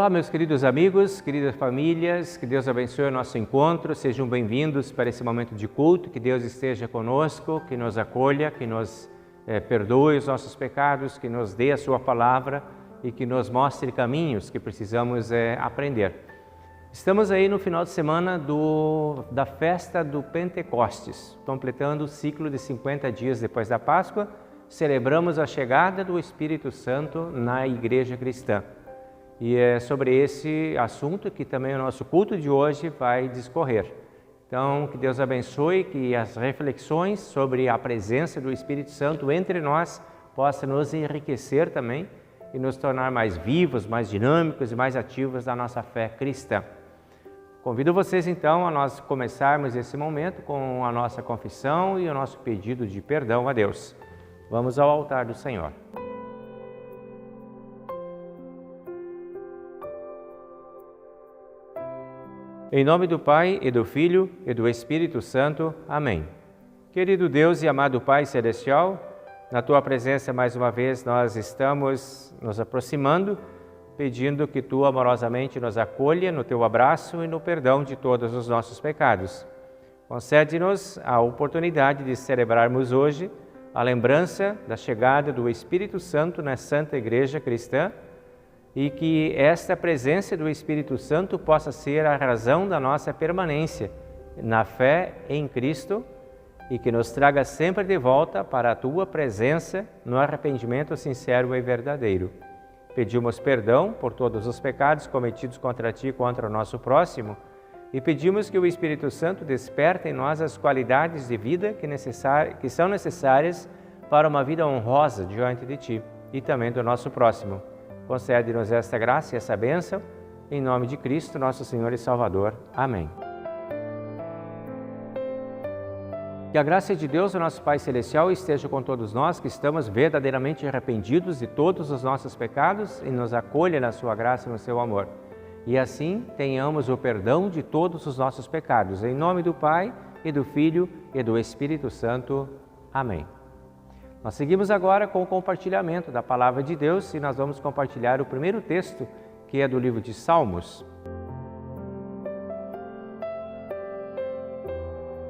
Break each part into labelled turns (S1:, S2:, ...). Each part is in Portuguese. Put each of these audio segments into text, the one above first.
S1: Olá, meus queridos amigos, queridas famílias, que Deus abençoe o nosso encontro, sejam bem-vindos para esse momento de culto, que Deus esteja conosco, que nos acolha, que nos perdoe os nossos pecados, que nos dê a sua palavra e que nos mostre caminhos que precisamos aprender. Estamos aí no final de semana da festa do Pentecostes, completando o ciclo de 50 dias depois da Páscoa, celebramos a chegada do Espírito Santo na Igreja Cristã. E é sobre esse assunto que também o nosso culto de hoje vai discorrer. Então, que Deus abençoe, que as reflexões sobre a presença do Espírito Santo entre nós possam nos enriquecer também e nos tornar mais vivos, mais dinâmicos e mais ativos da nossa fé cristã. Convido vocês então a nós começarmos esse momento com a nossa confissão e o nosso pedido de perdão a Deus. Vamos ao altar do Senhor. Em nome do Pai, e do Filho, e do Espírito Santo. Amém. Querido Deus e amado Pai Celestial, na Tua presença mais uma vez nós estamos nos aproximando, pedindo que Tu amorosamente nos acolha no Teu abraço e no perdão de todos os nossos pecados. Concede-nos a oportunidade de celebrarmos hoje a lembrança da chegada do Espírito Santo na Santa Igreja Cristã, e que esta presença do Espírito Santo possa ser a razão da nossa permanência na fé em Cristo e que nos traga sempre de volta para a Tua presença no arrependimento sincero e verdadeiro. Pedimos perdão por todos os pecados cometidos contra Ti e contra o nosso próximo e pedimos que o Espírito Santo desperte em nós as qualidades de vida que são necessárias para uma vida honrosa diante de Ti e também do nosso próximo. Concede-nos esta graça e essa bênção, em nome de Cristo, nosso Senhor e Salvador. Amém. Que a graça de Deus, o nosso Pai Celestial, esteja com todos nós que estamos verdadeiramente arrependidos de todos os nossos pecados e nos acolha na sua graça e no seu amor. E assim tenhamos o perdão de todos os nossos pecados. Em nome do Pai, e do Filho, e do Espírito Santo. Amém. Nós seguimos agora com o compartilhamento da Palavra de Deus e nós vamos compartilhar o primeiro texto, que é do livro de Salmos.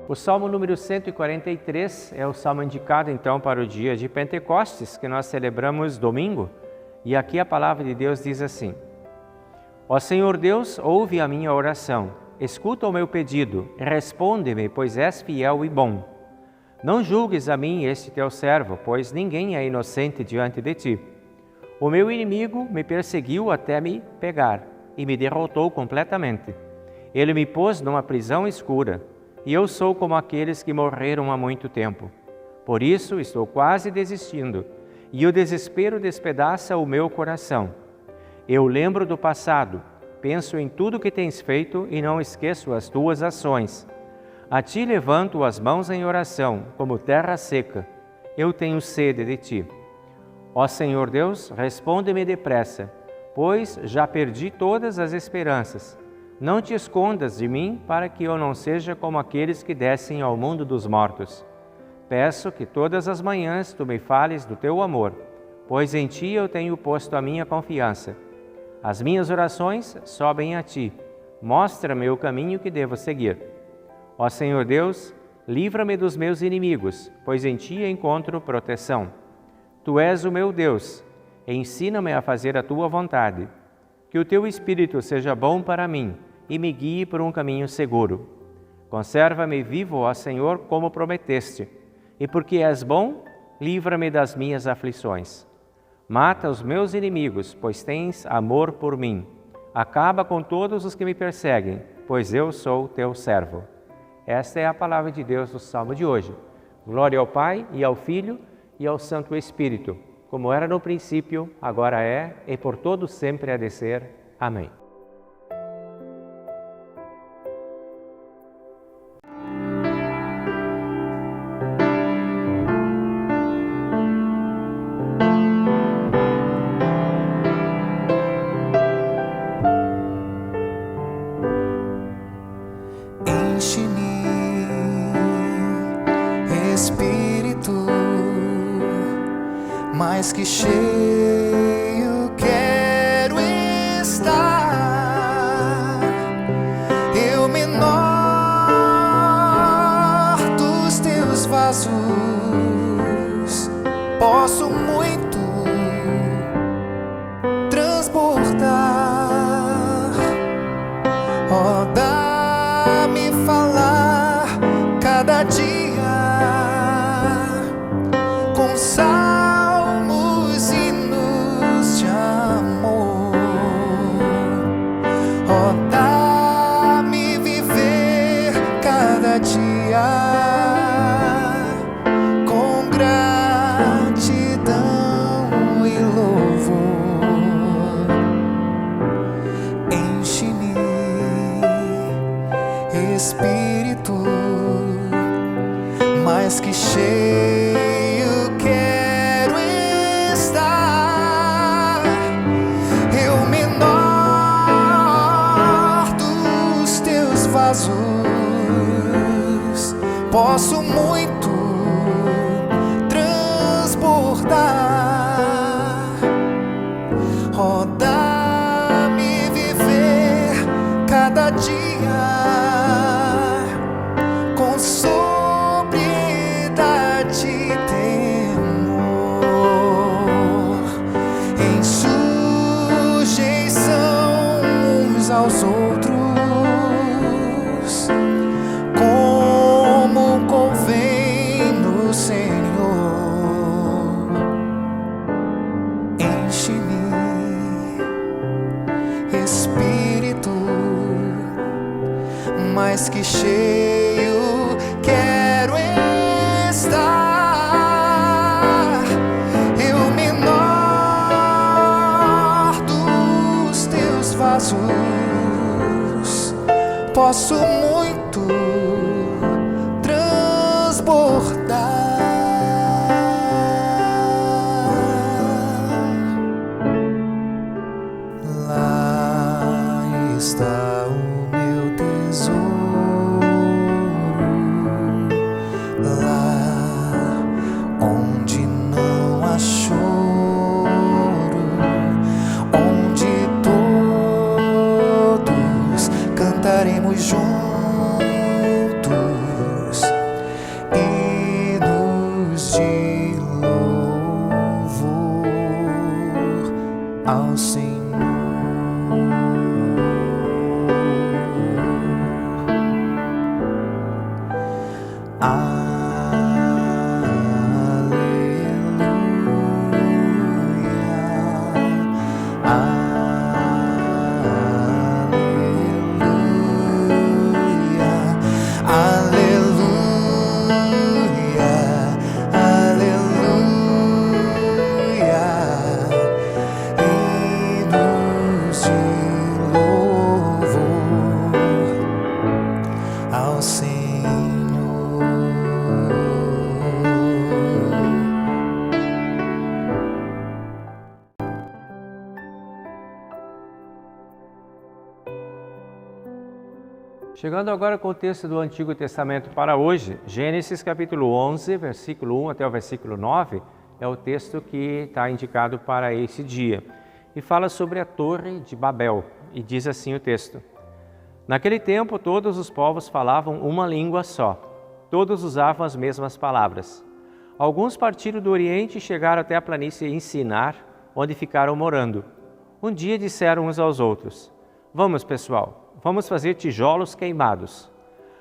S1: O Salmo número 143 é o salmo indicado então para o dia de Pentecostes, que nós celebramos domingo, e aqui a Palavra de Deus diz assim: Ó Senhor Deus, ouve a minha oração, escuta o meu pedido, responde-me, pois és fiel e bom. Não julgues a mim este teu servo, pois ninguém é inocente diante de ti. O meu inimigo me perseguiu até me pegar e me derrotou completamente. Ele me pôs numa prisão escura, e eu sou como aqueles que morreram há muito tempo. Por isso estou quase desistindo, e o desespero despedaça o meu coração. Eu lembro do passado, penso em tudo que tens feito e não esqueço as tuas ações. A Ti levanto as mãos em oração, como terra seca. Eu tenho sede de Ti. Ó Senhor Deus, responde-me depressa, pois já perdi todas as esperanças. Não te escondas de mim, para que eu não seja como aqueles que descem ao mundo dos mortos. Peço que todas as manhãs Tu me fales do Teu amor, pois em Ti eu tenho posto a minha confiança. As minhas orações sobem a Ti. Mostra-me o caminho que devo seguir. Ó Senhor Deus, livra-me dos meus inimigos, pois em Ti encontro proteção. Tu és o meu Deus, ensina-me a fazer a Tua vontade. Que o Teu Espírito seja bom para mim e me guie por um caminho seguro. Conserva-me vivo, ó Senhor, como prometeste, e porque és bom, livra-me das minhas aflições. Mata os meus inimigos, pois tens amor por mim. Acaba com todos os que me perseguem, pois eu sou Teu servo. Esta é a palavra de Deus do Salmo de hoje. Glória ao Pai, e ao Filho, e ao Santo Espírito, como era no princípio, agora é, e por todo sempre há de ser. Amém.
S2: Mais que cheio quero estar. vasos, posso muito transportar. Oh, dá-me falar cada dia com salmos e hinos de amor. Oh, dá-me viver cada dia com gratidão e louvor. Enche-me, Espírito, mais que cheio quero estar. Eu menor dos teus vasos, posso muito transportar. Oh, dá-me viver cada dia com sobriedade e temor, em sujeição uns aos outros, como convém no Senhor. Enche-me, Espírito, mais que cheio quero estar. Eu menor dos teus vasos, posso muito transportar. Lá está o meu tesouro, lá onde não há choro, onde todos cantaremos juntos hinos de louvor ao Senhor. Ao Senhor.
S1: Chegando agora com o texto do Antigo Testamento para hoje, Gênesis capítulo 11, versículo 1 até o versículo 9, é o texto que está indicado para esse dia. E fala sobre a Torre de Babel, e diz assim o texto: Naquele tempo todos os povos falavam uma língua só, todos usavam as mesmas palavras. Alguns partiram do Oriente e chegaram até a planície Sinar, onde ficaram morando. Um dia disseram uns aos outros: Vamos, pessoal, vamos fazer tijolos queimados.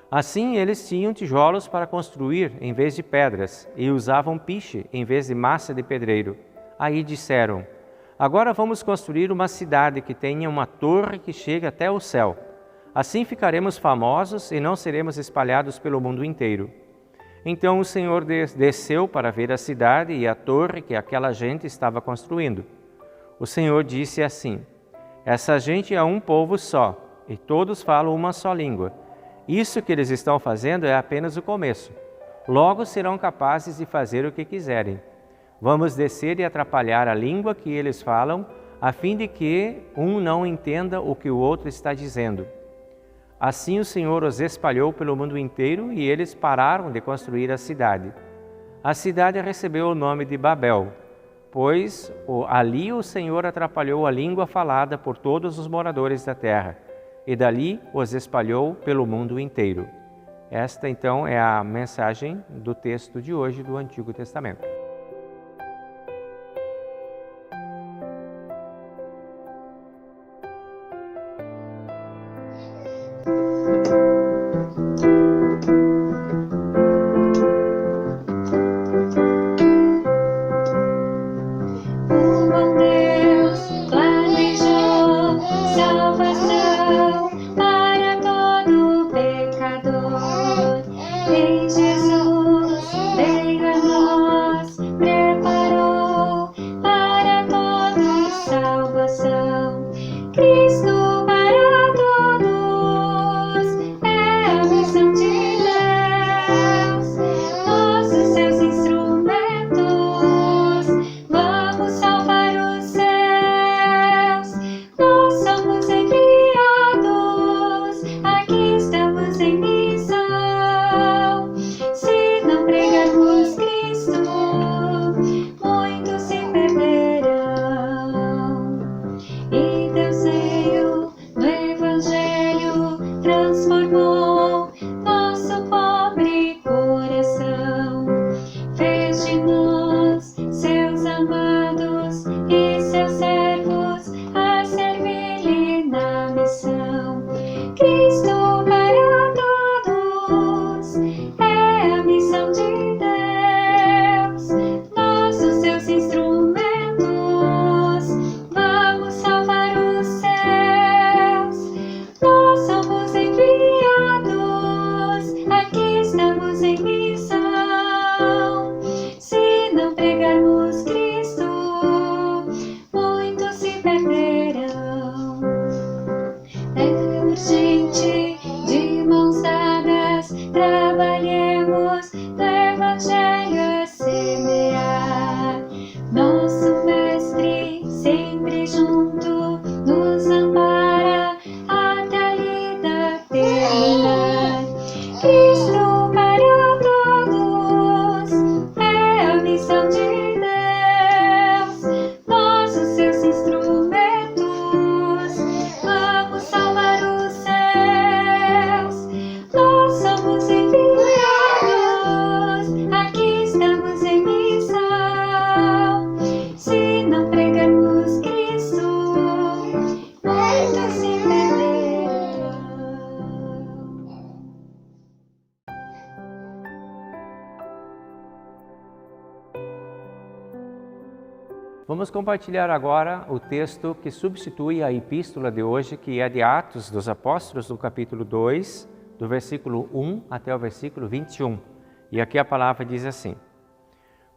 S1: Assim eles tinham tijolos para construir em vez de pedras e usavam piche em vez de massa de pedreiro. Aí disseram: Agora vamos construir uma cidade que tenha uma torre que chegue até o céu. Assim ficaremos famosos e não seremos espalhados pelo mundo inteiro. Então o Senhor desceu para ver a cidade e a torre que aquela gente estava construindo. O Senhor disse assim: Essa gente é um povo só, e todos falam uma só língua. Isso que eles estão fazendo é apenas o começo. Logo serão capazes de fazer o que quiserem. Vamos descer e atrapalhar a língua que eles falam, a fim de que um não entenda o que o outro está dizendo. Assim o Senhor os espalhou pelo mundo inteiro e eles pararam de construir a cidade. A cidade recebeu o nome de Babel, pois ali o Senhor atrapalhou a língua falada por todos os moradores da terra, e dali os espalhou pelo mundo inteiro. Esta, então, é a mensagem do texto de hoje do Antigo Testamento. Vamos compartilhar agora o texto que substitui a epístola de hoje, que é de Atos dos Apóstolos, do capítulo 2, do versículo 1 até o versículo 21. E aqui a palavra diz assim: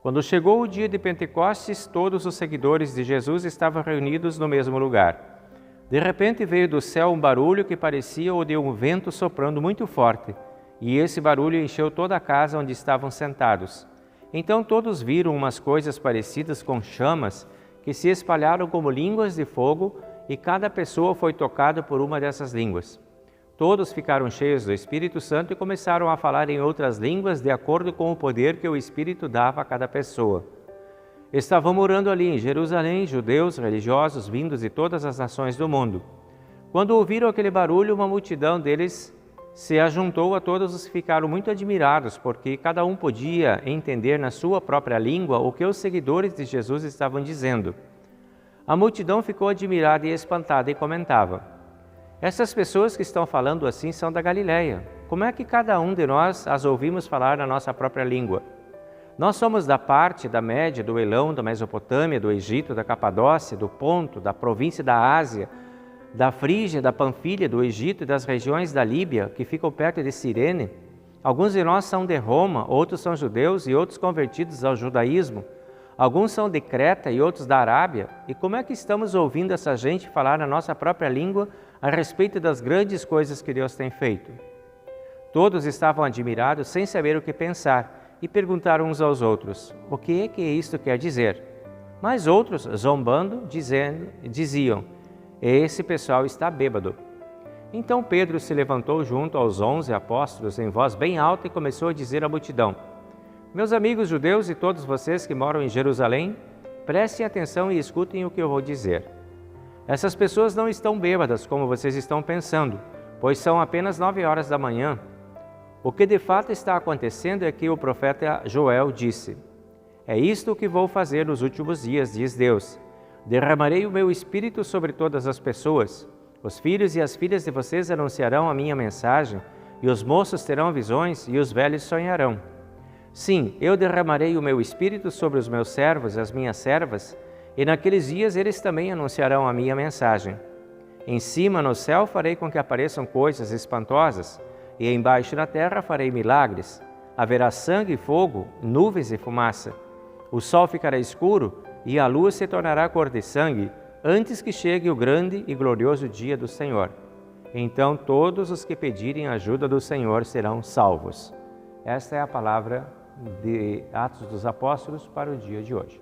S1: Quando chegou o dia de Pentecostes, todos os seguidores de Jesus estavam reunidos no mesmo lugar. De repente veio do céu um barulho que parecia o de um vento soprando muito forte, e esse barulho encheu toda a casa onde estavam sentados. Então todos viram umas coisas parecidas com chamas que se espalharam como línguas de fogo, e cada pessoa foi tocada por uma dessas línguas. Todos ficaram cheios do Espírito Santo e começaram a falar em outras línguas de acordo com o poder que o Espírito dava a cada pessoa. Estavam morando ali em Jerusalém judeus religiosos vindos de todas as nações do mundo. Quando ouviram aquele barulho, uma multidão deles se ajuntou a todos os que ficaram muito admirados, porque cada um podia entender na sua própria língua o que os seguidores de Jesus estavam dizendo. A multidão ficou admirada e espantada e comentava: Essas pessoas que estão falando assim são da Galileia. Como é que cada um de nós as ouvimos falar na nossa própria língua? Nós somos da parte da Média, do Elão, da Mesopotâmia, do Egito, da Capadócia, do Ponto, da província da Ásia, da Frígia, da Panfilha, do Egito e das regiões da Líbia, que ficam perto de Cirene. Alguns de nós são de Roma, outros são judeus e outros convertidos ao judaísmo. Alguns são de Creta e outros da Arábia. E como é que estamos ouvindo essa gente falar na nossa própria língua a respeito das grandes coisas que Deus tem feito? Todos estavam admirados, sem saber o que pensar, e perguntaram uns aos outros: O que é que isto quer dizer? Mas outros, zombando, diziam: Esse pessoal está bêbado. Então Pedro se levantou junto aos 11 apóstolos em voz bem alta e começou a dizer à multidão: Meus amigos judeus e todos vocês que moram em Jerusalém, prestem atenção e escutem o que eu vou dizer. Essas pessoas não estão bêbadas como vocês estão pensando, pois são apenas 9 horas da manhã. O que de fato está acontecendo é que o profeta Joel disse: é isto que vou fazer nos últimos dias, diz Deus. Derramarei o meu espírito sobre todas as pessoas. Os filhos e as filhas de vocês anunciarão a minha mensagem, e os moços terão visões, e os velhos sonharão. Sim, eu derramarei o meu espírito sobre os meus servos e as minhas servas, e naqueles dias eles também anunciarão a minha mensagem. Em cima no céu farei com que apareçam coisas espantosas, e embaixo na terra farei milagres. Haverá sangue e fogo, nuvens e fumaça. O sol ficará escuro, e a lua se tornará cor de sangue, antes que chegue o grande e glorioso dia do Senhor. Então todos os que pedirem a ajuda do Senhor serão salvos. Esta é a palavra de Atos dos Apóstolos para o dia de hoje.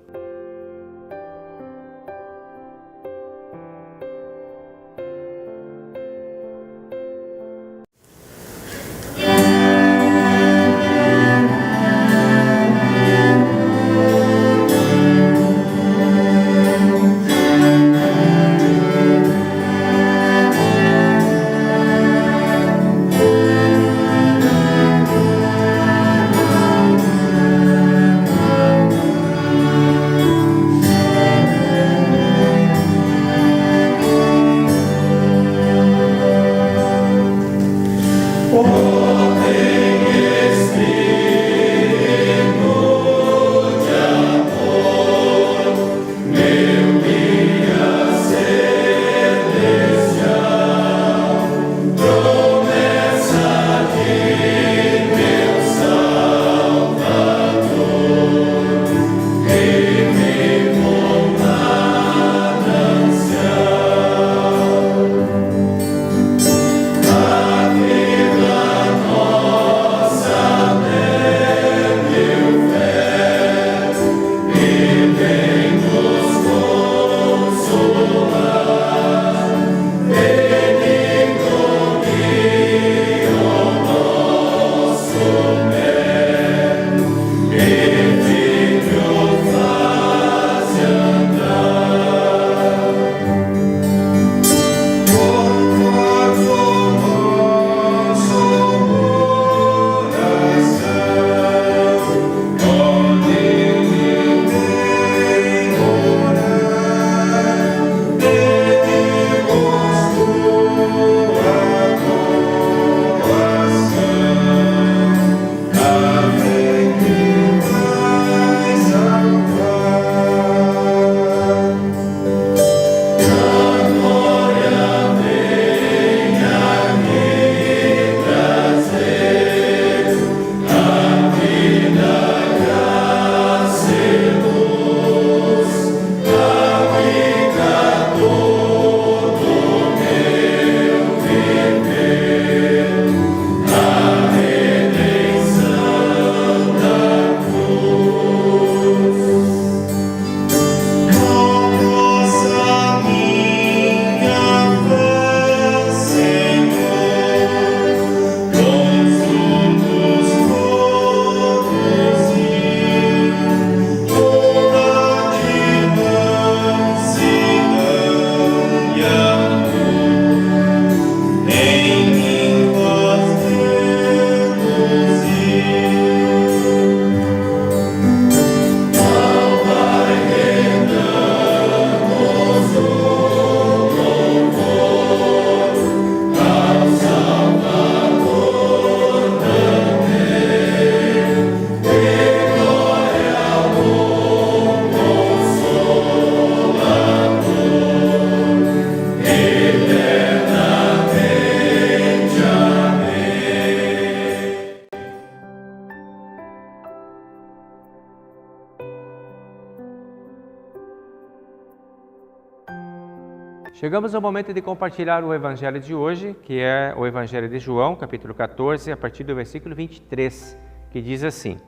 S1: Chegamos ao momento de compartilhar o Evangelho de hoje, que é o Evangelho de João, capítulo 14, a partir do versículo 23, que diz assim: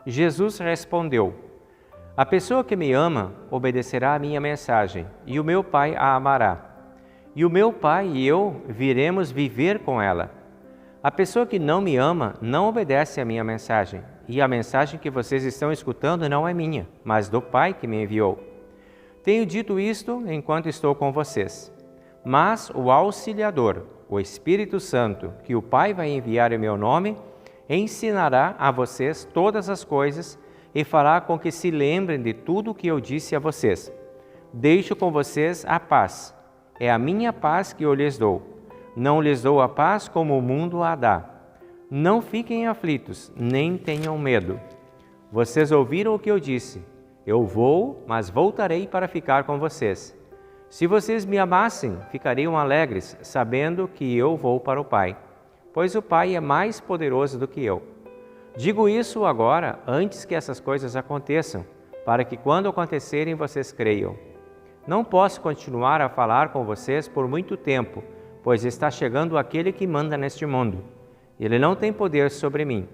S1: Jesus respondeu: a pessoa que me ama obedecerá à minha mensagem, e o meu Pai a amará. E o meu Pai e eu viremos viver com ela. A pessoa que não me ama não obedece à minha mensagem, e a mensagem que vocês estão escutando não é minha, mas do Pai que me enviou. Tenho dito isto enquanto estou com vocês. Mas o Auxiliador, o Espírito Santo, que o Pai vai enviar em meu nome, ensinará a vocês todas as coisas e fará com que se lembrem de tudo o que eu disse a vocês. Deixo com vocês a paz. É a minha paz que eu lhes dou. Não lhes dou a paz como o mundo a dá. Não fiquem aflitos, nem tenham medo. Vocês ouviram o que eu disse. Eu vou, mas voltarei para ficar com vocês. Se vocês me amassem, ficariam alegres, sabendo que eu vou para o Pai, pois o Pai é mais poderoso do que eu. Digo isso agora, antes que essas coisas aconteçam, para que quando acontecerem vocês creiam. Não posso continuar a falar com vocês por muito tempo, pois está chegando aquele que manda neste mundo. Ele não tem poder sobre mim,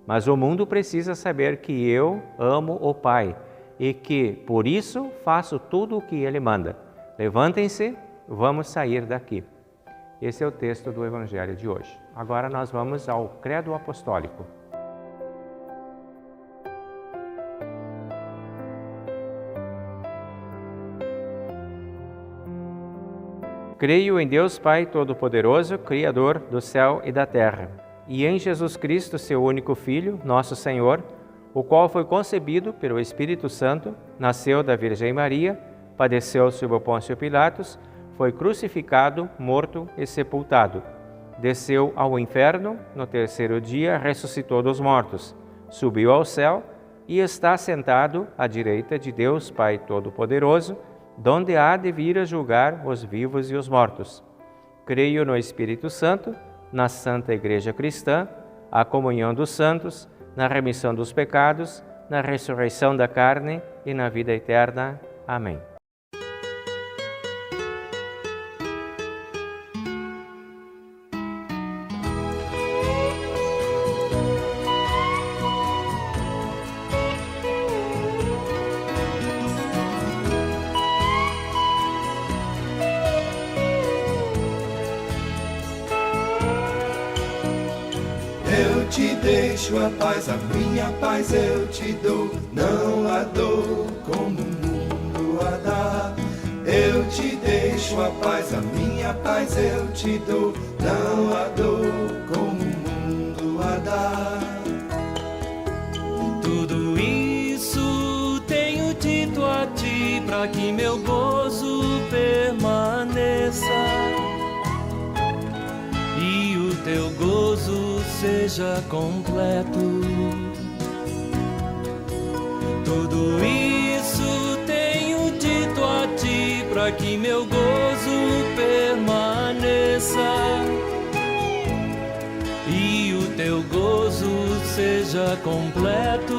S1: mas o mundo precisa saber que eu amo o Pai e que, por isso, faço tudo o que Ele manda. Levantem-se, vamos sair daqui. Esse é o texto do Evangelho de hoje. Agora nós vamos ao Credo Apostólico. Creio em Deus Pai Todo-Poderoso, Criador do céu e da terra, e em Jesus Cristo, seu único Filho, nosso Senhor, o qual foi concebido pelo Espírito Santo, nasceu da Virgem Maria, padeceu sob Pôncio Pilatos, foi crucificado, morto e sepultado. Desceu ao inferno, no terceiro dia ressuscitou dos mortos, subiu ao céu e está sentado à direita de Deus Pai Todo-Poderoso, donde há de vir a julgar os vivos e os mortos. Creio no Espírito Santo, na Santa Igreja Cristã, a comunhão dos santos, na remissão dos pecados, na ressurreição da carne e na vida eterna. Amém.
S3: Eu te deixo a paz, a minha paz eu te dou, não a dou como o mundo a dá. Eu te deixo a paz, a minha paz eu te dou, não a dou como o mundo a dá.
S4: Tudo isso tenho dito a ti, para que meu gozo permaneça e o teu gozo seja completo. Tudo isso tenho dito a ti, para que meu gozo permaneça e o teu gozo seja completo.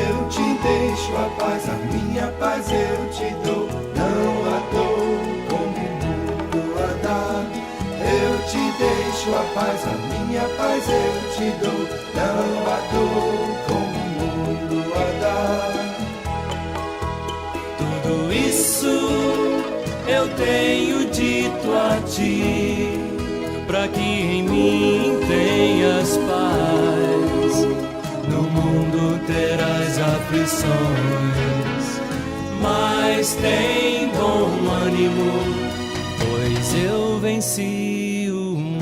S3: Eu te deixo a paz, a minha paz eu te dou, não a dou como o mundo a dá. Eu te deixo a paz, a minha paz eu te dou, não a dou como o mundo a dá.
S4: Tudo isso eu tenho dito a ti, para que em mim tenhas paz. No mundo terás aflições, mas tem bom ânimo, pois eu venci o mundo.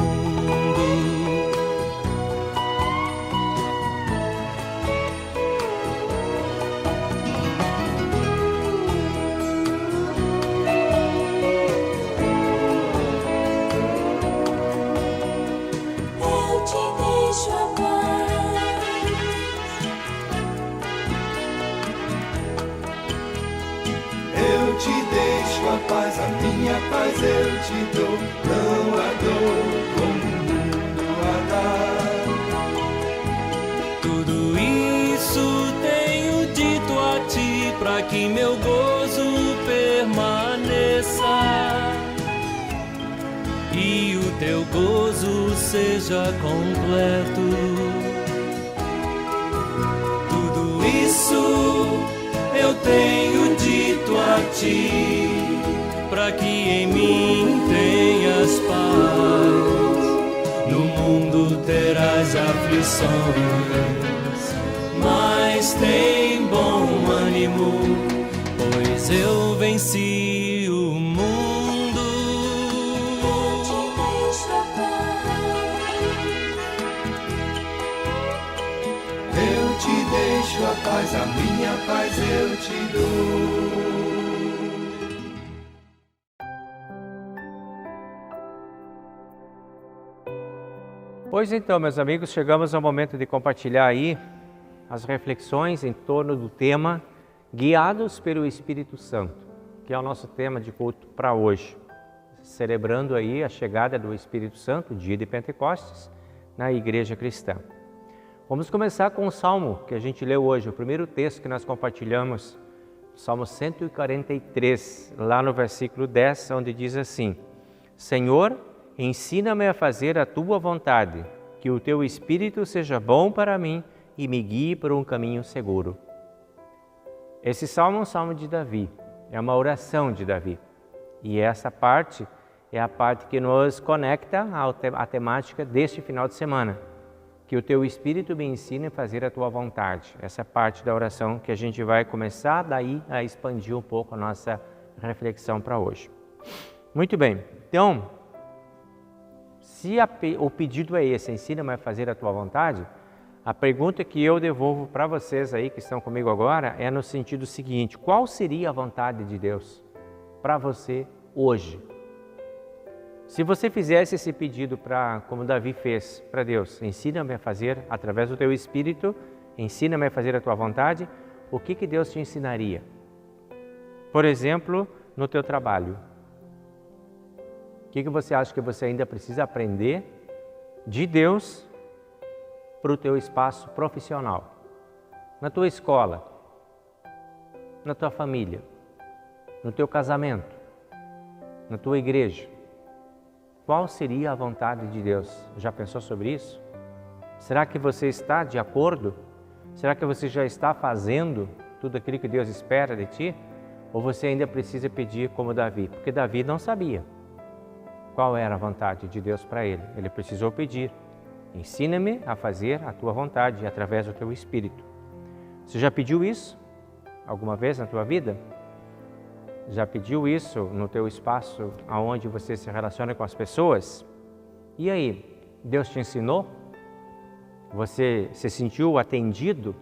S5: Eu te deixo a paz.
S3: Eu te deixo a paz, a minha paz eu te dou, não a dou como o mundo a dá.
S4: Tudo isso tenho dito a ti, para que meu gozo permaneça e o teu gozo seja completo. Tudo isso eu tenho dito a ti, para que em mim tenhas paz. No mundo terás aflições, mas tem bom ânimo, pois eu venci o mundo.
S3: deixo a minha paz eu te dou.
S1: Pois então, meus amigos, chegamos ao momento de compartilhar aí as reflexões em torno do tema Guiados pelo Espírito Santo, que é o nosso tema de culto para hoje, celebrando aí a chegada do Espírito Santo, dia de Pentecostes, na Igreja Cristã. Vamos começar com o Salmo que a gente leu hoje, o primeiro texto que nós compartilhamos, Salmo 143, lá no versículo 10, onde diz assim: Senhor, ensina-me a fazer a Tua vontade, que o Teu Espírito seja bom para mim e me guie por um caminho seguro. Esse salmo é um salmo de Davi, é uma oração de Davi. E essa parte é a parte que nos conecta à temática deste final de semana, que o Teu Espírito me ensine a fazer a Tua vontade. Essa é a parte da oração que a gente vai começar daí a expandir um pouco a nossa reflexão para hoje. Muito bem, então, se o pedido é esse, ensina-me a fazer a Tua vontade, a pergunta que eu devolvo para vocês aí que estão comigo agora é no sentido seguinte: qual seria a vontade de Deus para você hoje? Se você fizesse esse pedido como Davi fez para Deus, ensina-me a fazer através do Teu Espírito, ensina-me a fazer a Tua vontade, o que Deus te ensinaria? Por exemplo, no teu trabalho. O que você acha que você ainda precisa aprender de Deus para o teu espaço profissional? Na tua escola, na tua família, no teu casamento, na tua igreja. Qual seria a vontade de Deus? Já pensou sobre isso? Será que você está de acordo? Será que você já está fazendo tudo aquilo que Deus espera de ti? Ou você ainda precisa pedir como Davi? Porque Davi não sabia qual era a vontade de Deus para ele. Ele precisou pedir: ensina-me a fazer a Tua vontade através do Teu Espírito. Você já pediu isso alguma vez na tua vida? Já pediu isso no teu espaço onde você se relaciona com as pessoas? E aí, Deus te ensinou? Você se sentiu atendido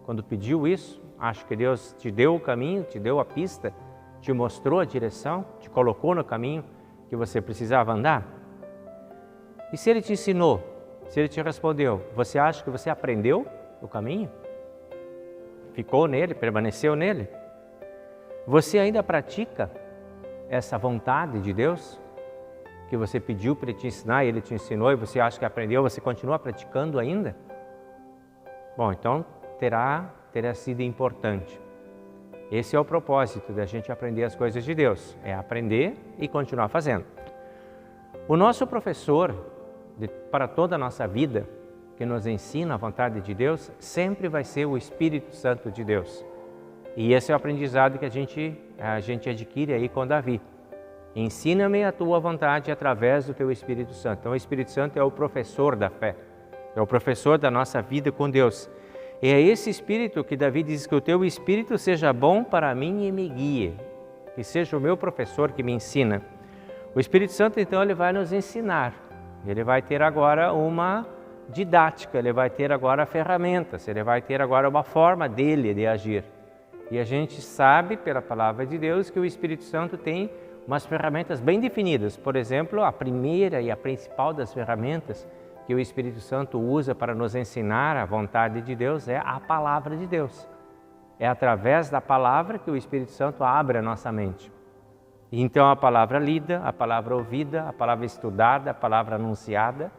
S1: quando pediu isso? Acho que Deus te deu o caminho, te deu a pista, te mostrou a direção, te colocou no caminho que você precisava andar? E se Ele te ensinou, se Ele te respondeu, você acha que você aprendeu o caminho? Ficou nele, permaneceu nele? Você ainda pratica essa vontade de Deus que você pediu para Ele te ensinar e Ele te ensinou e você acha que aprendeu, você continua praticando ainda? Bom, então terá sido importante. Esse é o propósito da gente aprender as coisas de Deus, é aprender e continuar fazendo. O nosso professor para toda a nossa vida, que nos ensina a vontade de Deus, sempre vai ser o Espírito Santo de Deus. E esse é o aprendizado que a gente adquire aí com Davi. Ensina-me a Tua vontade através do Teu Espírito Santo. Então o Espírito Santo é o professor da fé, é o professor da nossa vida com Deus. E é esse Espírito que Davi diz que o Teu Espírito seja bom para mim e me guie, que seja o meu professor que me ensina. O Espírito Santo então ele vai nos ensinar, ele vai ter agora uma didática, ele vai ter agora ferramentas, ele vai ter agora uma forma dele de agir. E a gente sabe pela palavra de Deus que o Espírito Santo tem umas ferramentas bem definidas. Por exemplo, a primeira e a principal das ferramentas que o Espírito Santo usa para nos ensinar a vontade de Deus é a palavra de Deus. É através da palavra que o Espírito Santo abre a nossa mente. Então a palavra lida, a palavra ouvida, a palavra estudada, a palavra anunciada,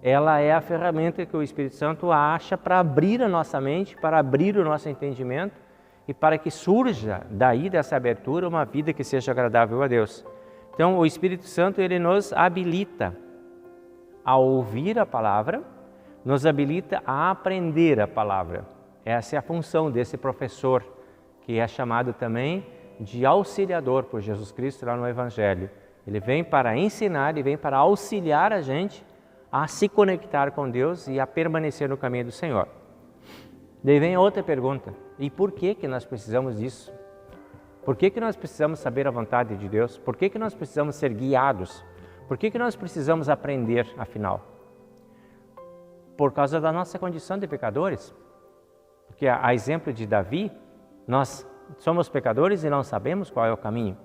S1: ela é a ferramenta que o Espírito Santo acha para abrir a nossa mente, para abrir o nosso entendimento e para que surja daí dessa abertura uma vida que seja agradável a Deus. Então o Espírito Santo ele nos habilita a ouvir a palavra, nos habilita a aprender a palavra. Essa é a função desse professor, que é chamado também de auxiliador por Jesus Cristo lá no Evangelho. Ele vem para ensinar, ele vem para auxiliar a gente a se conectar com Deus e a permanecer no caminho do Senhor. Daí vem outra pergunta: e por que nós precisamos disso? Por que nós precisamos saber a vontade de Deus? Por que nós precisamos ser guiados? Por que nós precisamos aprender, afinal? Por causa da nossa condição de pecadores. Porque a exemplo de Davi, nós somos pecadores e não sabemos qual é o caminho.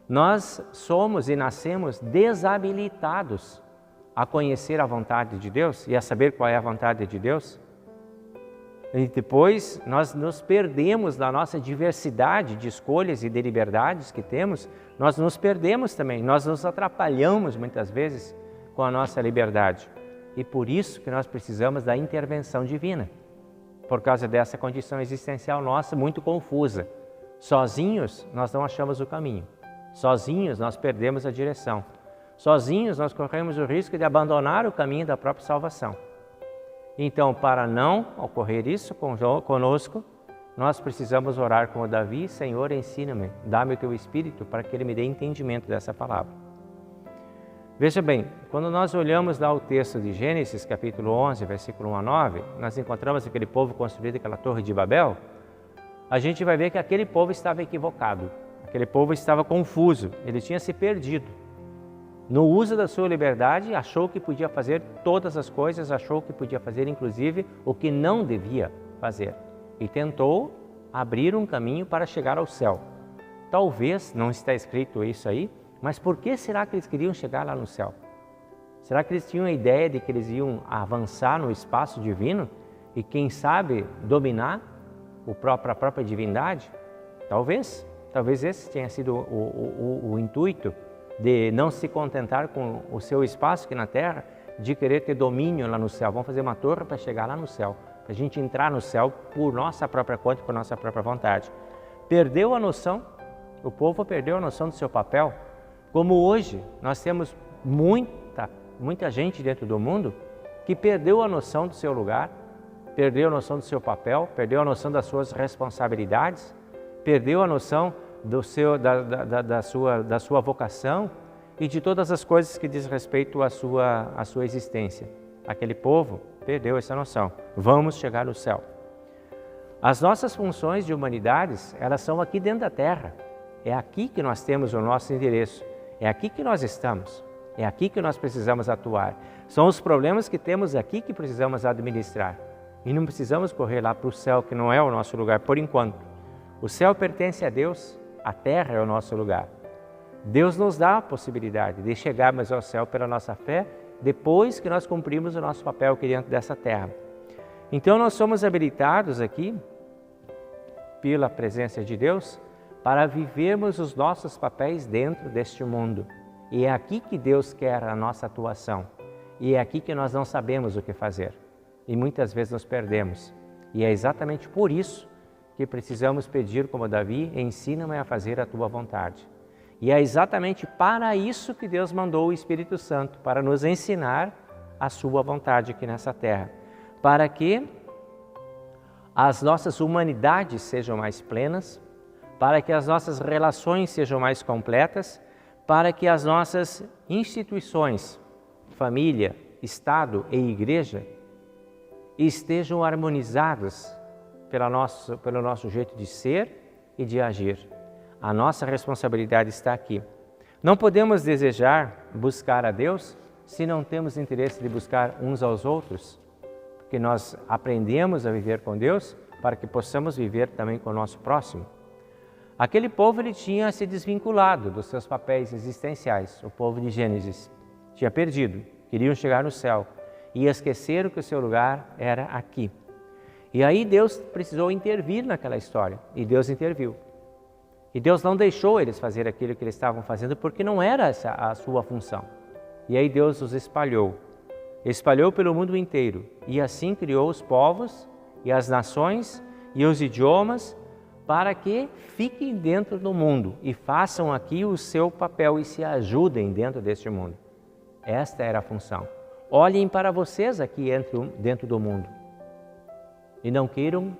S1: Nós somos e nascemos desabilitados a conhecer a vontade de Deus e a saber qual é a vontade de Deus. E depois nós nos perdemos da nossa diversidade de escolhas e de liberdades que temos, nós nos perdemos também, nós nos atrapalhamos muitas vezes com a nossa liberdade. E por isso que nós precisamos da intervenção divina, por causa dessa condição existencial nossa muito confusa. Sozinhos nós não achamos o caminho, sozinhos nós perdemos a direção, sozinhos nós corremos o risco de abandonar o caminho da própria salvação. Então, para não ocorrer isso conosco, nós precisamos orar como Davi: Senhor, ensina-me, dá-me o teu Espírito para que ele me dê entendimento dessa palavra. Veja bem, quando nós olhamos lá o texto de Gênesis, capítulo 11, versículo 1 a 9, nós encontramos aquele povo construído aquela torre de Babel, a gente vai ver que aquele povo estava equivocado, aquele povo estava confuso, ele tinha se perdido. No uso da sua liberdade, achou que podia fazer todas as coisas, achou que podia fazer inclusive o que não devia fazer. E tentou abrir um caminho para chegar ao céu. Talvez, não está escrito isso aí, mas por que será que eles queriam chegar lá no céu? Será que eles tinham a ideia de que eles iam avançar no espaço divino e, quem sabe, dominar a própria divindade? Talvez esse tenha sido o intuito de não se contentar com o seu espaço aqui na terra, de querer ter domínio lá no céu. Vamos fazer uma torre para chegar lá no céu, para a gente entrar no céu por nossa própria conta, por nossa própria vontade. Perdeu a noção, o povo perdeu a noção do seu papel. Como hoje nós temos muita gente dentro do mundo que perdeu a noção do seu lugar, perdeu a noção do seu papel, perdeu a noção das suas responsabilidades, perdeu a noção da sua vocação e de todas as coisas que diz respeito à sua existência. Aquele povo perdeu essa noção. Vamos chegar no céu. As nossas funções de humanidades, elas são aqui dentro da terra. É aqui que nós temos o nosso endereço. É aqui que nós estamos. É aqui que nós precisamos atuar. São os problemas que temos aqui que precisamos administrar. E não precisamos correr lá para o céu, que não é o nosso lugar por enquanto. O céu pertence a Deus. A terra é o nosso lugar. Deus nos dá a possibilidade de chegarmos ao céu pela nossa fé, depois que nós cumprimos o nosso papel aqui dentro dessa terra. Então nós somos habilitados aqui, pela presença de Deus, para vivermos os nossos papéis dentro deste mundo. E é aqui que Deus quer a nossa atuação. E é aqui que nós não sabemos o que fazer. E muitas vezes nos perdemos. E é exatamente por isso que precisamos pedir como Davi: ensina-me a fazer a tua vontade. E é exatamente para isso que Deus mandou o Espírito Santo, para nos ensinar a sua vontade aqui nessa terra, para que as nossas humanidades sejam mais plenas, para que as nossas relações sejam mais completas, para que as nossas instituições, família, Estado e Igreja, estejam harmonizadas pelo nosso jeito de ser e de agir. A nossa responsabilidade está aqui. Não podemos desejar buscar a Deus se não temos interesse de buscar uns aos outros, porque nós aprendemos a viver com Deus para que possamos viver também com o nosso próximo. Aquele povo ele tinha se desvinculado dos seus papéis existenciais, o povo de Gênesis. Tinha perdido, queriam chegar no céu e esqueceram que o seu lugar era aqui. E aí Deus precisou intervir naquela história, e Deus interviu. E Deus não deixou eles fazer aquilo que eles estavam fazendo, porque não era essa a sua função. E aí Deus os espalhou pelo mundo inteiro, e assim criou os povos, e as nações, e os idiomas, para que fiquem dentro do mundo, e façam aqui o seu papel, e se ajudem dentro deste mundo. Esta era a função. Olhem para vocês aqui dentro do mundo. E não queiram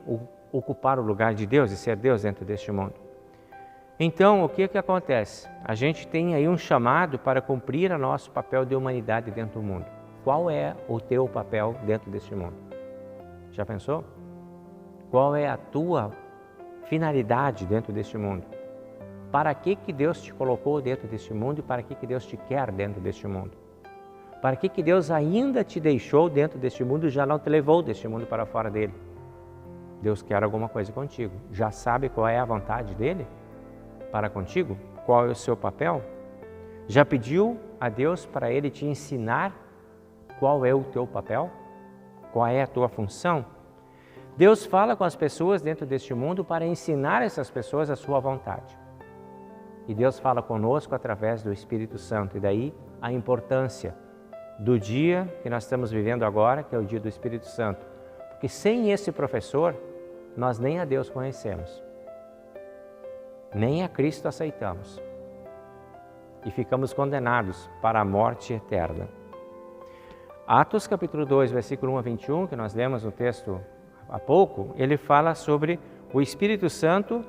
S1: ocupar o lugar de Deus e ser Deus dentro deste mundo. Então, o que acontece? A gente tem aí um chamado para cumprir o nosso papel de humanidade dentro do mundo. Qual é o teu papel dentro deste mundo? Já pensou? Qual é a tua finalidade dentro deste mundo? Para que Deus te colocou dentro deste mundo e para que Deus te quer dentro deste mundo? Para que Deus ainda te deixou dentro deste mundo e já não te levou deste mundo para fora dele? Deus quer alguma coisa contigo. Já sabe qual é a vontade dele para contigo? Qual é o seu papel? Já pediu a Deus para Ele te ensinar qual é o teu papel? Qual é a tua função? Deus fala com as pessoas dentro deste mundo para ensinar essas pessoas a sua vontade. E Deus fala conosco através do Espírito Santo. E daí a importância do dia que nós estamos vivendo agora, que é o dia do Espírito Santo. Porque sem esse professor, nós nem a Deus conhecemos, nem a Cristo aceitamos. E ficamos condenados para a morte eterna. Atos capítulo 2, versículo 1 a 21, que nós lemos no texto há pouco, ele fala sobre o Espírito Santo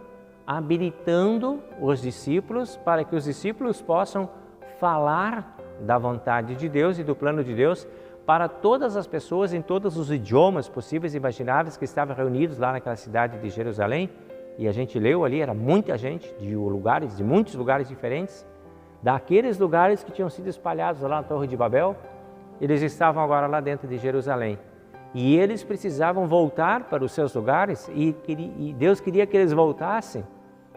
S1: habilitando os discípulos para que os discípulos possam falar da vontade de Deus e do plano de Deus para todas as pessoas em todos os idiomas possíveis e imagináveis que estavam reunidos lá naquela cidade de Jerusalém. E a gente leu ali, era muita gente de muitos lugares diferentes, daqueles lugares que tinham sido espalhados lá na Torre de Babel, eles estavam agora lá dentro de Jerusalém. E eles precisavam voltar para os seus lugares e Deus queria que eles voltassem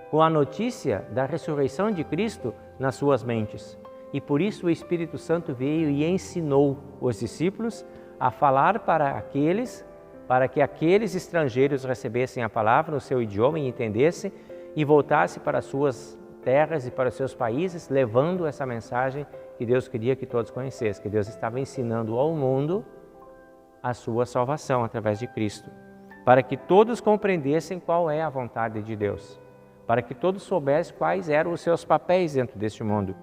S1: com a notícia da ressurreição de Cristo nas suas mentes. E por isso o Espírito Santo veio e ensinou os discípulos a falar para que aqueles estrangeiros recebessem a palavra no seu idioma e entendessem e voltassem para as suas terras e para os seus países, levando essa mensagem que Deus queria que todos conhecessem, que Deus estava ensinando ao mundo a sua salvação através de Cristo, para que todos compreendessem qual é a vontade de Deus, para que todos soubessem quais eram os seus papéis dentro deste mundo.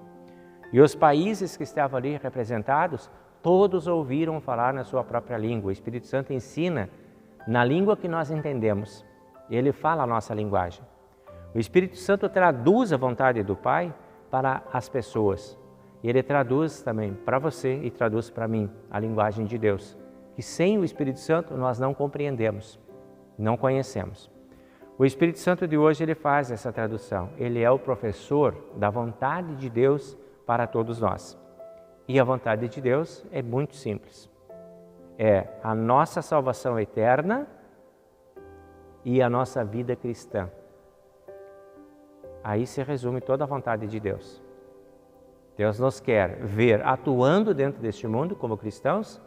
S1: E os países que estavam ali representados, todos ouviram falar na sua própria língua. O Espírito Santo ensina na língua que nós entendemos. Ele fala a nossa linguagem. O Espírito Santo traduz a vontade do Pai para as pessoas. E Ele traduz também para você e traduz para mim a linguagem de Deus, que sem o Espírito Santo nós não compreendemos, não conhecemos. O Espírito Santo de hoje, ele faz essa tradução. Ele é o professor da vontade de Deus para todos nós. E a vontade de Deus é muito simples. É a nossa salvação eterna e a nossa vida cristã. Aí se resume toda a vontade de Deus. Deus nos quer ver atuando dentro deste mundo como cristãos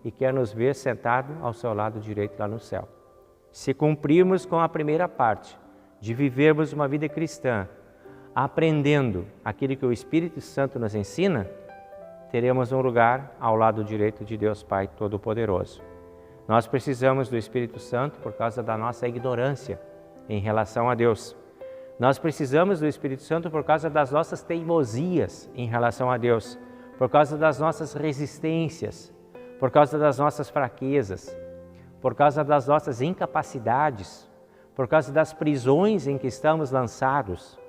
S1: e quer nos ver sentado ao seu lado direito lá no céu. Se cumprirmos com a primeira parte, de vivermos uma vida cristã, aprendendo aquilo que o Espírito Santo nos ensina, teremos um lugar ao lado direito de Deus Pai Todo-Poderoso. Nós precisamos do Espírito Santo por causa da nossa ignorância em relação a Deus. Nós precisamos do Espírito Santo por causa das nossas teimosias em relação a Deus, por causa das nossas resistências, por causa das nossas fraquezas, por causa das nossas incapacidades, por causa das prisões em que estamos lançados,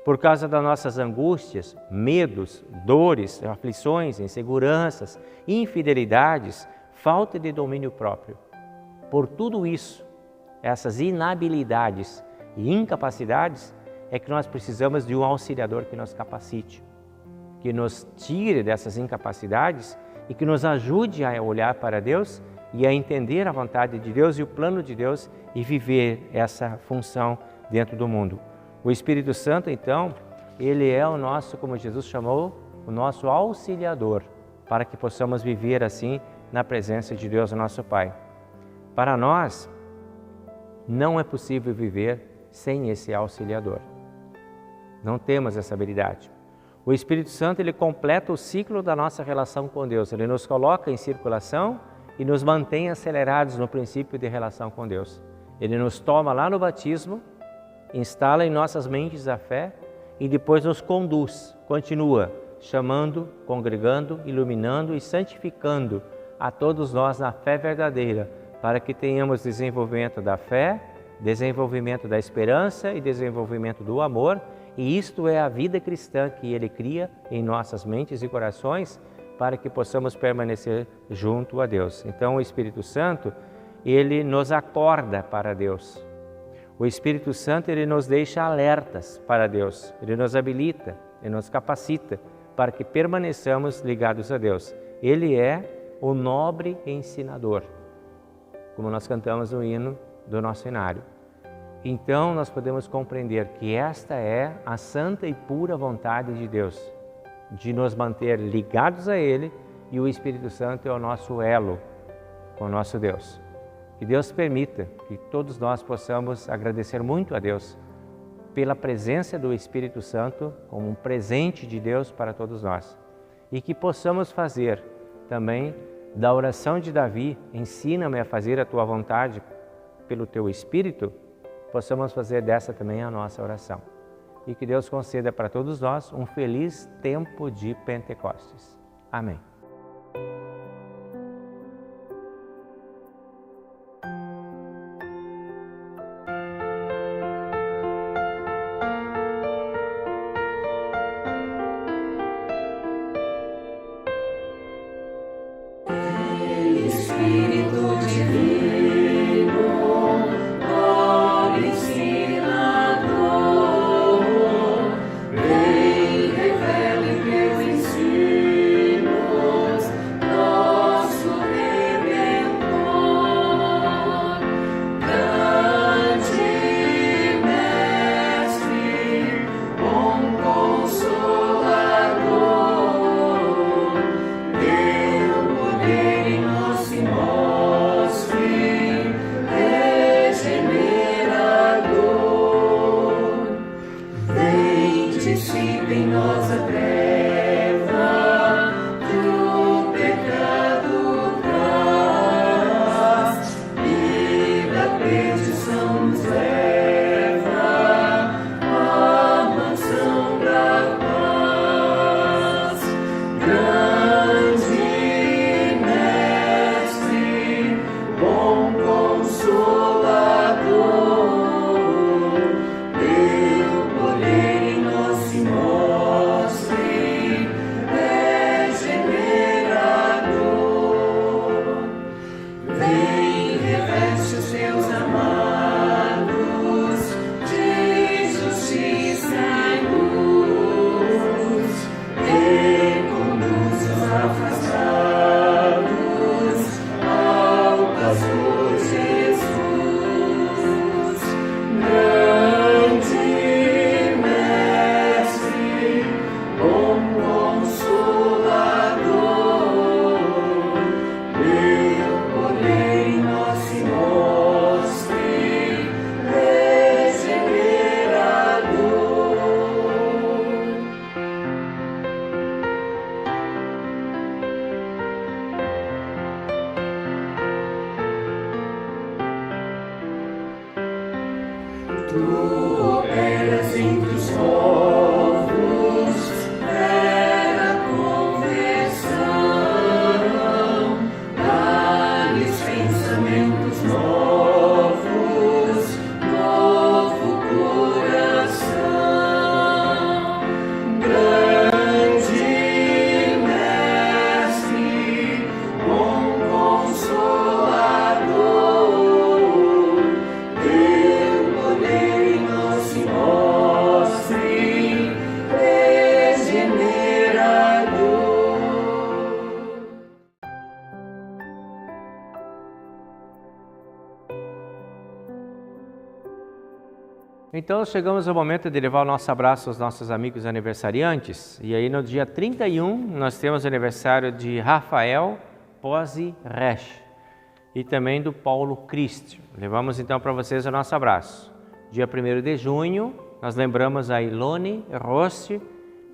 S1: por causa das nossas angústias, medos, dores, aflições, inseguranças, infidelidades, falta de domínio próprio. Por tudo isso, essas inabilidades e incapacidades, é que nós precisamos de um auxiliador que nos capacite, que nos tire dessas incapacidades e que nos ajude a olhar para Deus e a entender a vontade de Deus e o plano de Deus e viver essa função dentro do mundo. O Espírito Santo, então, ele é o nosso, como Jesus chamou, o nosso auxiliador, para que possamos viver assim na presença de Deus, nosso Pai. Para nós, não é possível viver sem esse auxiliador. Não temos essa habilidade. O Espírito Santo, ele completa o ciclo da nossa relação com Deus. Ele nos coloca em circulação e nos mantém acelerados no princípio de relação com Deus. Ele nos toma lá no batismo, instala em nossas mentes a fé e depois nos conduz, continua chamando, congregando, iluminando e santificando a todos nós na fé verdadeira, para que tenhamos desenvolvimento da fé, desenvolvimento da esperança e desenvolvimento do amor, e isto é a vida cristã que Ele cria em nossas mentes e corações, para que possamos permanecer junto a Deus. Então o Espírito Santo, ele nos acorda para Deus. O Espírito Santo, ele nos deixa alertas para Deus, ele nos habilita, ele nos capacita para que permaneçamos ligados a Deus. Ele é o nobre ensinador. Como nós cantamos no hino, do nosso cenário. Então nós podemos compreender que esta é a santa e pura vontade de Deus, de nos manter ligados a Ele, e o Espírito Santo é o nosso elo com o nosso Deus. Que Deus permita que todos nós possamos agradecer muito a Deus pela presença do Espírito Santo como um presente de Deus para todos nós. E que possamos fazer também da oração de Davi, ensina-me a fazer a tua vontade pelo teu Espírito, possamos fazer dessa também a nossa oração. E que Deus conceda para todos nós um feliz tempo de Pentecostes. Amém.
S5: Espírito Divino, ó ensinador, vem, revele teus ensinos, nosso Redentor, grande Mestre, bom Consolador, teu poder em nós se mostre, regenerador. Vem, dissipa em nós a treva que o pecado traz, e da perdição nos leva à mansão da paz. Grande Mestre, bom Consolador, teu poder em nós se mostre, regenerador. Vem, reveste os teus amados de justiça e luz, e conduz os afastados ao pastor Jesus. Grande Mestre, bom Consolador, teu poder em nós se mostre, regenerador. Tu operas entre os povos, era conversão, dá-lhes pensamentos novos, novo coração. Grande Mestre, bom Consolador, teu poder em nós se mostre, regenerador.
S1: Então chegamos ao momento de levar o nosso abraço aos nossos amigos aniversariantes. E aí no dia 31 nós temos o aniversário de Rafael Pozzi Resch e também do Paulo Cristo. Levamos então para vocês o nosso abraço. Dia 1º de junho nós lembramos a Ilone Rossi.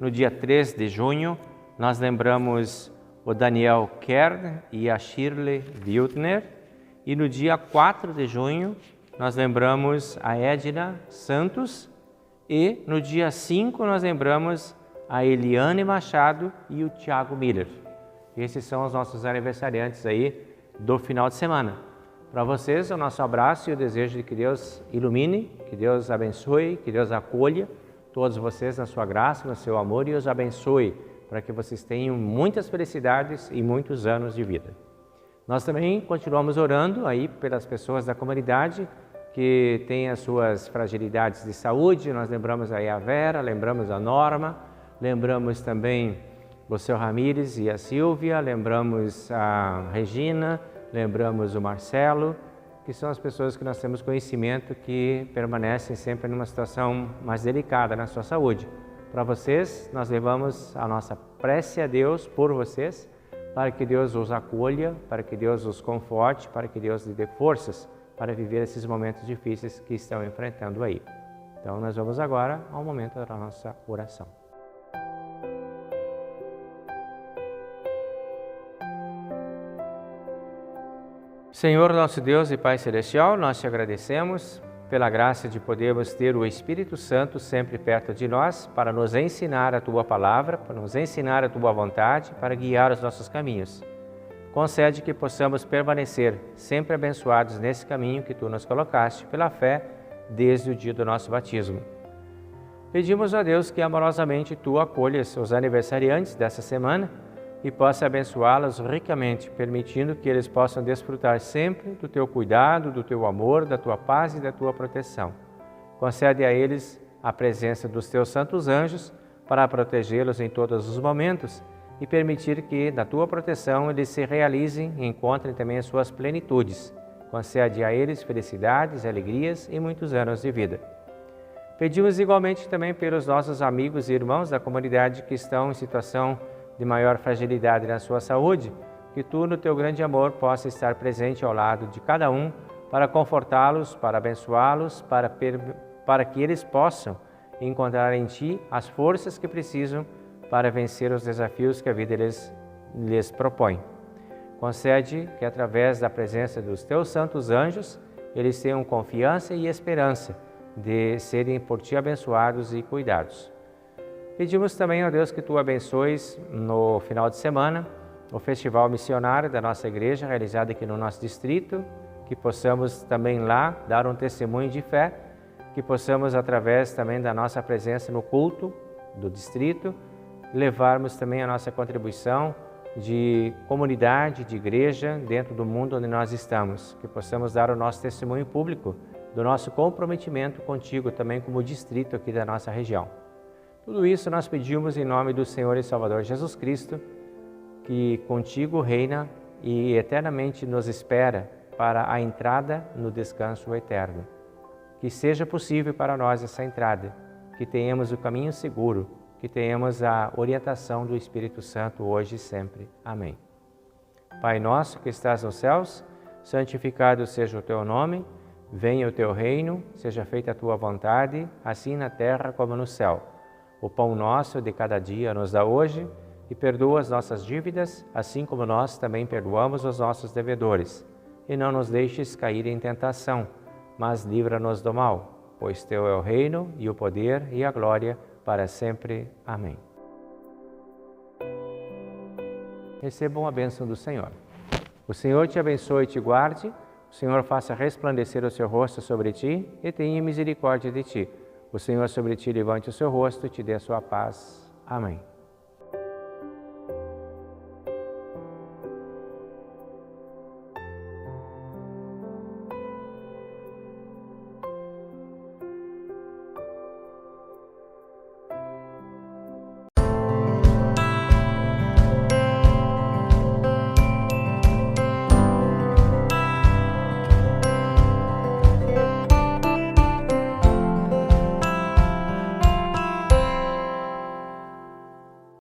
S1: No dia 3 de junho nós lembramos o Daniel Kern e a Shirley Wiltner. E no dia 4 de junho nós lembramos a Edna Santos, e no dia 5 nós lembramos a Eliane Machado e o Tiago Miller. Esses são os nossos aniversariantes aí do final de semana. Para vocês, o nosso abraço e o desejo de que Deus ilumine, que Deus abençoe, que Deus acolha todos vocês na sua graça, no seu amor, e os abençoe para que vocês tenham muitas felicidades e muitos anos de vida. Nós também continuamos orando aí pelas pessoas da comunidade que têm as suas fragilidades de saúde. Nós lembramos aí a Vera, lembramos a Norma, lembramos também o seu Ramires e a Silvia, lembramos a Regina, lembramos o Marcelo que são as pessoas que nós temos conhecimento que permanecem sempre numa situação mais delicada na sua saúde. Para vocês, nós levamos a nossa prece a Deus por vocês, para que Deus os acolha, para que Deus os conforte, para que Deus lhe dê forças para viver esses momentos difíceis que estão enfrentando aí. Então, nós vamos agora ao momento da nossa oração. Senhor nosso Deus e Pai Celestial, nós te agradecemos pela graça de podermos ter o Espírito Santo sempre perto de nós para nos ensinar a Tua Palavra, para nos ensinar a Tua vontade, para guiar os nossos caminhos. Concede que possamos permanecer sempre abençoados nesse caminho que Tu nos colocaste pela fé desde o dia do nosso batismo. Pedimos a Deus que amorosamente Tu acolhas os aniversariantes dessa semana e possa abençoá-los ricamente, permitindo que eles possam desfrutar sempre do Teu cuidado, do Teu amor, da Tua paz e da Tua proteção. Concede a eles a presença dos Teus santos anjos para protegê-los em todos os momentos e permitir que, na Tua proteção, eles se realizem e encontrem também as suas plenitudes. Concede a eles felicidades, alegrias e muitos anos de vida. Pedimos igualmente também pelos nossos amigos e irmãos da comunidade que estão em situação de maior fragilidade na sua saúde, que Tu, no Teu grande amor, possa estar presente ao lado de cada um para confortá-los, para abençoá-los, para que eles possam encontrar em Ti as forças que precisam para vencer os desafios que a vida lhes propõe. Concede que, através da presença dos Teus santos anjos, eles tenham confiança e esperança de serem por Ti abençoados e cuidados. Pedimos também, ó Deus, que Tu abençoes no final de semana o Festival Missionário da nossa igreja, realizado aqui no nosso distrito, que possamos também lá dar um testemunho de fé, que possamos, através também da nossa presença no culto do distrito, levarmos também a nossa contribuição de comunidade, de igreja, dentro do mundo onde nós estamos, que possamos dar o nosso testemunho público do nosso comprometimento contigo também como distrito aqui da nossa região. Tudo isso nós pedimos em nome do Senhor e Salvador Jesus Cristo, que contigo reina e eternamente nos espera para a entrada no descanso eterno. Que seja possível para nós essa entrada, que tenhamos o caminho seguro, que tenhamos a orientação do Espírito Santo hoje e sempre. Amém. Pai nosso que estás nos céus, santificado seja o Teu nome, venha o Teu reino, seja feita a Tua vontade, assim na terra como no céu. O pão nosso de cada dia nos dá hoje e perdoa as nossas dívidas, assim como nós também perdoamos os nossos devedores. E não nos deixes cair em tentação, mas livra-nos do mal, pois Teu é o reino e o poder e a glória para sempre. Amém. Recebam a bênção do Senhor. O Senhor te abençoe e te guarde, o Senhor faça resplandecer o seu rosto sobre ti e tenha misericórdia de ti. O Senhor sobre ti levante o seu rosto e te dê a sua paz. Amém.